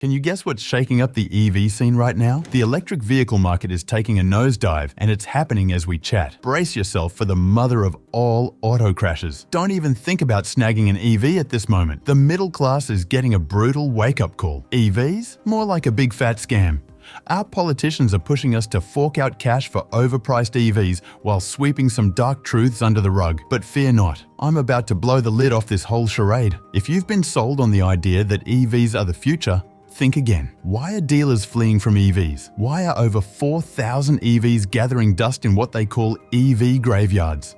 Can you guess what's shaking up the EV scene right now? The electric vehicle market is taking a nosedive, and it's happening as we chat. Brace yourself for the mother of all auto crashes. Don't even think about snagging an EV at this moment. The middle class is getting a brutal wake-up call. EVs? More like a big fat scam. Our politicians are pushing us to fork out cash for overpriced EVs while sweeping some dark truths under the rug. But fear not, I'm about to blow the lid off this whole charade. If you've been sold on the idea that EVs are the future, think again. Why are dealers fleeing from EVs? Why are over 4,000 EVs gathering dust in what they call EV graveyards?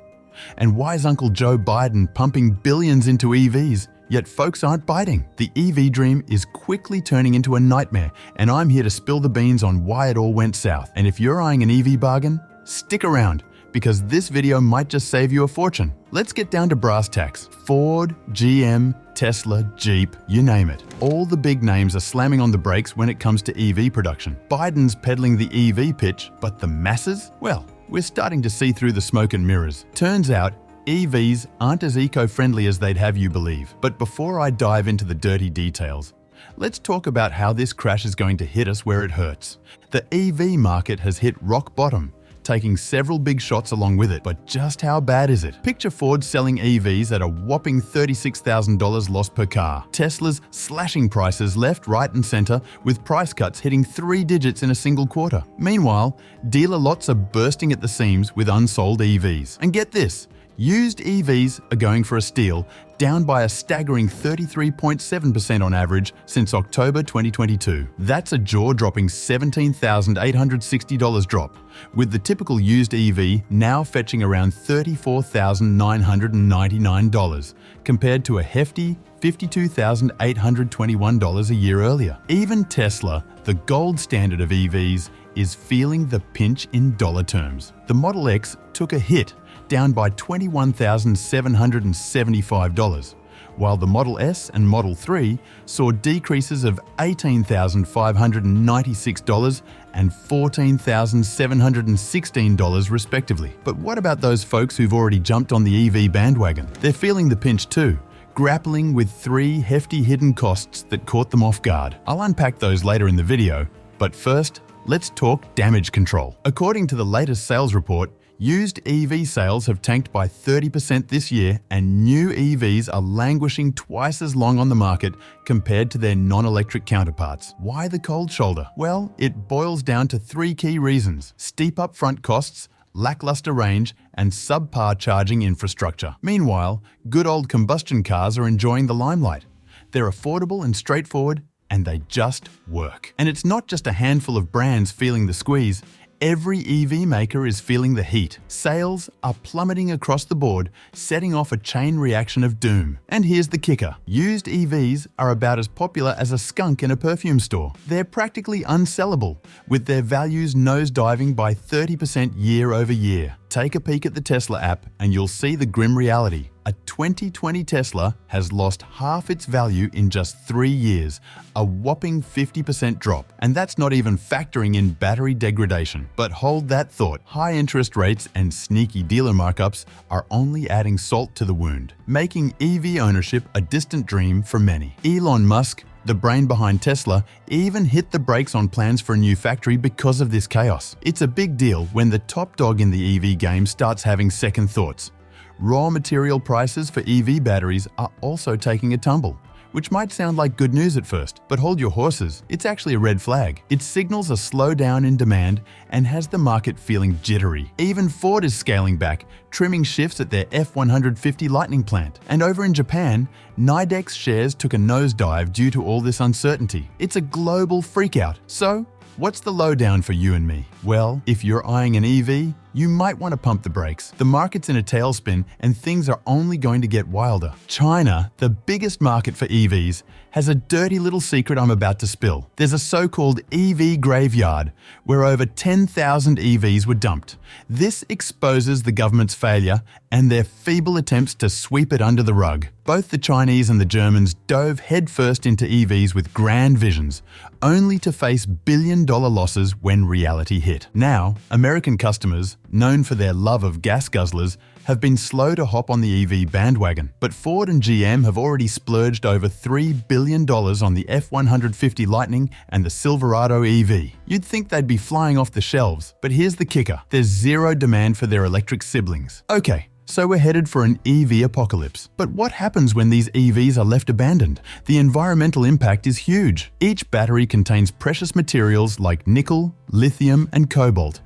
And why is Uncle Joe Biden pumping billions into EVs, yet folks aren't biting? The EV dream is quickly turning into a nightmare, and I'm here to spill the beans on why it all went south. And if you're eyeing an EV bargain, stick around, because this video might just save you a fortune. Let's get down to brass tacks. Ford, GM, Tesla, Jeep, you name it. All the big names are slamming on the brakes when it comes to EV production. Biden's peddling the EV pitch, but the masses? Well, we're starting to see through the smoke and mirrors. Turns out, EVs aren't as eco-friendly as they'd have you believe. But before I dive into the dirty details, let's talk about how this crash is going to hit us where it hurts. The EV market has hit rock bottom, taking several big shots along with it. But just how bad is it? Picture Ford selling EVs at a whopping $36,000 loss per car. Tesla's slashing prices left, right and center, with price cuts hitting 3 digits in a single quarter. Meanwhile, dealer lots are bursting at the seams with unsold EVs. And get this, used EVs are going for a steal, down by a staggering 33.7% on average since October 2022. That's a jaw-dropping $17,860 drop, with the typical used EV now fetching around $34,999, compared to a hefty $52,821 a year earlier. Even Tesla, the gold standard of EVs, is feeling the pinch in dollar terms. The Model X took a hit, down by $21,775, while the Model S and Model 3 saw decreases of $18,596 and $14,716 respectively. But what about those folks who've already jumped on the EV bandwagon? They're feeling the pinch too, grappling with 3 hefty hidden costs that caught them off guard. I'll unpack those later in the video, but first, let's talk damage control. According to the latest sales report, used EV sales have tanked by 30% this year, and new EVs are languishing twice as long on the market compared to their non-electric counterparts. Why the cold shoulder? Well, it boils down to 3 key reasons: steep upfront costs, lackluster range, and subpar charging infrastructure. Meanwhile, good old combustion cars are enjoying the limelight. They're affordable and straightforward, and they just work. And it's not just a handful of brands feeling the squeeze. Every EV maker is feeling the heat. Sales are plummeting across the board, setting off a chain reaction of doom. And here's the kicker. Used EVs are about as popular as a skunk in a perfume store. They're practically unsellable, with their values nosediving by 30% year over year. Take a peek at the Tesla app and you'll see the grim reality. A 2020 Tesla has lost half its value in just 3 years, a whopping 50% drop. And that's not even factoring in battery degradation. But hold that thought. High interest rates and sneaky dealer markups are only adding salt to the wound, making EV ownership a distant dream for many. Elon Musk, the brain behind Tesla, even hit the brakes on plans for a new factory because of this chaos. It's a big deal when the top dog in the EV game starts having second thoughts. Raw material prices for EV batteries are also taking a tumble, which might sound like good news at first, but hold your horses, it's actually a red flag. It signals a slowdown in demand and has the market feeling jittery. Even Ford is scaling back, trimming shifts at their F-150 Lightning plant. And over in Japan, Nidex shares took a nosedive due to all this uncertainty. It's a global freakout. So, what's the lowdown for you and me? Well, if you're eyeing an EV, you might want to pump the brakes. The market's in a tailspin and things are only going to get wilder. China, the biggest market for EVs, has a dirty little secret I'm about to spill. There's a so-called EV graveyard where over 10,000 EVs were dumped. This exposes the government's failure and their feeble attempts to sweep it under the rug. Both the Chinese and the Germans dove headfirst into EVs with grand visions, only to face billion-dollar losses when reality hit. Now, American customers, known for their love of gas guzzlers, have been slow to hop on the EV bandwagon. But Ford and GM have already splurged over $3 billion on the F-150 Lightning and the Silverado EV. You'd think they'd be flying off the shelves, but here's the kicker. There's zero demand for their electric siblings. Okay, so we're headed for an EV apocalypse. But what happens when these EVs are left abandoned? The environmental impact is huge. Each battery contains precious materials like nickel, lithium, and cobalt,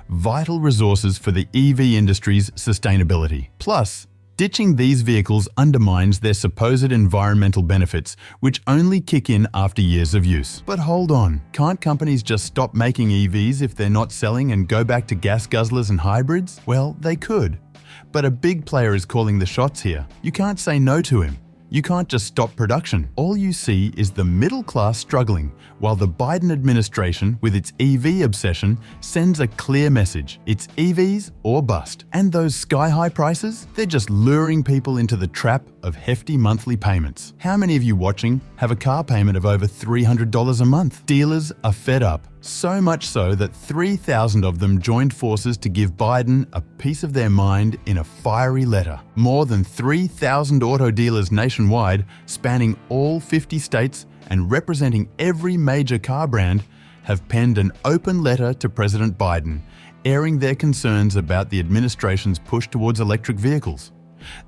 vital resources for the EV industry's sustainability. Plus, ditching these vehicles undermines their supposed environmental benefits, which only kick in after years of use. But hold on, can't companies just stop making EVs if they're not selling and go back to gas guzzlers and hybrids? Well, they could. But a big player is calling the shots here. You can't say no to him. You can't just stop production. All you see is the middle class struggling, while the Biden administration, with its EV obsession, sends a clear message. It's EVs or bust. And those sky-high prices? They're just luring people into the trap of hefty monthly payments. How many of you watching have a car payment of over $300 a month? Dealers are fed up. So much so that 3,000 of them joined forces to give Biden a piece of their mind in a fiery letter. More than 3,000 auto dealers nationwide, spanning all 50 states and representing every major car brand, have penned an open letter to President Biden, airing their concerns about the administration's push towards electric vehicles.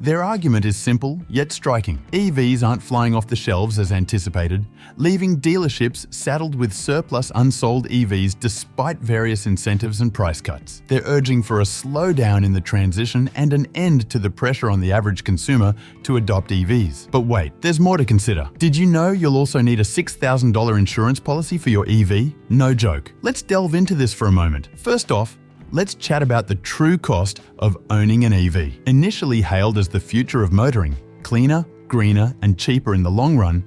Their argument is simple yet striking. EVs aren't flying off the shelves as anticipated, leaving dealerships saddled with surplus unsold EVs despite various incentives and price cuts. They're urging for a slowdown in the transition and an end to the pressure on the average consumer to adopt EVs. But wait, there's more to consider. Did you know you'll also need a $6,000 insurance policy for your EV? No joke. Let's delve into this for a moment. First off, let's chat about the true cost of owning an EV. Initially hailed as the future of motoring, cleaner, greener, and cheaper in the long run,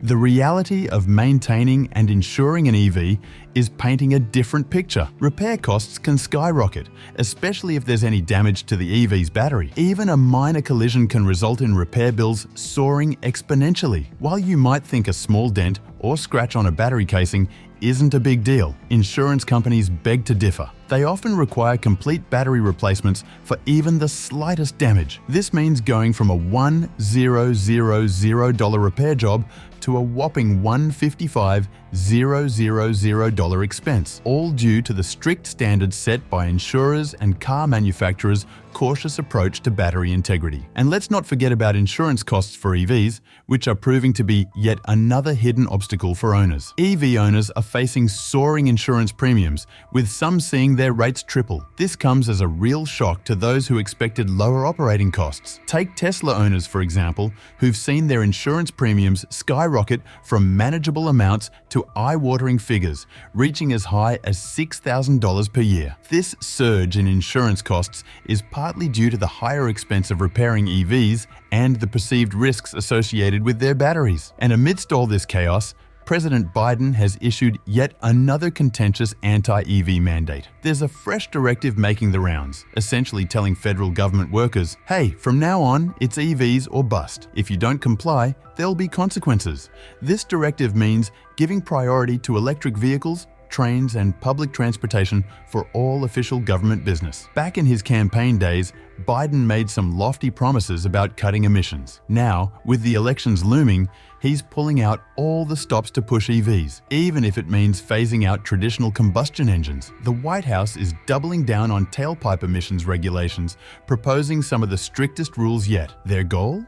the reality of maintaining and insuring an EV is painting a different picture. Repair costs can skyrocket, especially if there's any damage to the EV's battery. Even a minor collision can result in repair bills soaring exponentially. While you might think a small dent or scratch on a battery casing isn't a big deal, insurance companies beg to differ. They often require complete battery replacements for even the slightest damage. This means going from a $1,000 repair job to a whopping $155,000 expense, all due to the strict standards set by insurers and car manufacturers' cautious approach to battery integrity. And let's not forget about insurance costs for EVs, which are proving to be yet another hidden obstacle for owners. EV owners are facing soaring insurance premiums, with some seeing their rates triple. This comes as a real shock to those who expected lower operating costs. Take Tesla owners, for example, who've seen their insurance premiums skyrocket from manageable amounts to eye-watering figures, reaching as high as $6,000 per year. This surge in insurance costs is partly due to the higher expense of repairing EVs and the perceived risks associated with their batteries. And amidst all this chaos, President Biden has issued yet another contentious anti-EV mandate. There's a fresh directive making the rounds, essentially telling federal government workers, hey, from now on, it's EVs or bust. If you don't comply, there'll be consequences. This directive means giving priority to electric vehicles, trains, and public transportation for all official government business. Back in his campaign days, Biden made some lofty promises about cutting emissions. Now, with the elections looming, he's pulling out all the stops to push EVs, even if it means phasing out traditional combustion engines. The White House is doubling down on tailpipe emissions regulations, proposing some of the strictest rules yet. Their goal?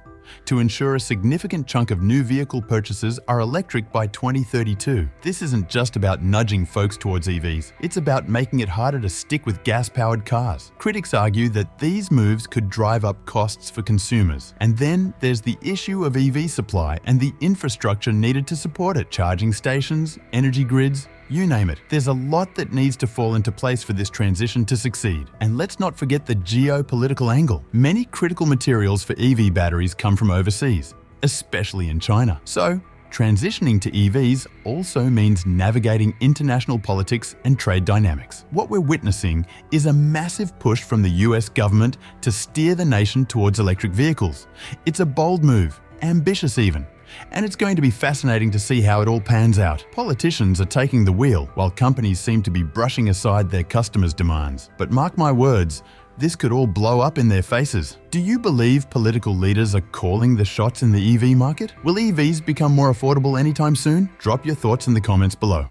To ensure a significant chunk of new vehicle purchases are electric by 2032. This isn't just about nudging folks towards EVs, it's about making it harder to stick with gas-powered cars. Critics argue that these moves could drive up costs for consumers. And then there's the issue of EV supply and the infrastructure needed to support it. Charging stations, energy grids, you name it. There's a lot that needs to fall into place for this transition to succeed. And let's not forget the geopolitical angle. Many critical materials for EV batteries come from overseas, especially in China. So, transitioning to EVs also means navigating international politics and trade dynamics. What we're witnessing is a massive push from the US government to steer the nation towards electric vehicles. It's a bold move, ambitious even, And it's going to be fascinating to see how it all pans out. Politicians are taking the wheel, while companies seem to be brushing aside their customers' demands. But mark my words, this could all blow up in their faces. Do you believe political leaders are calling the shots in the EV market? Will EVs become more affordable anytime soon? Drop your thoughts in the comments below.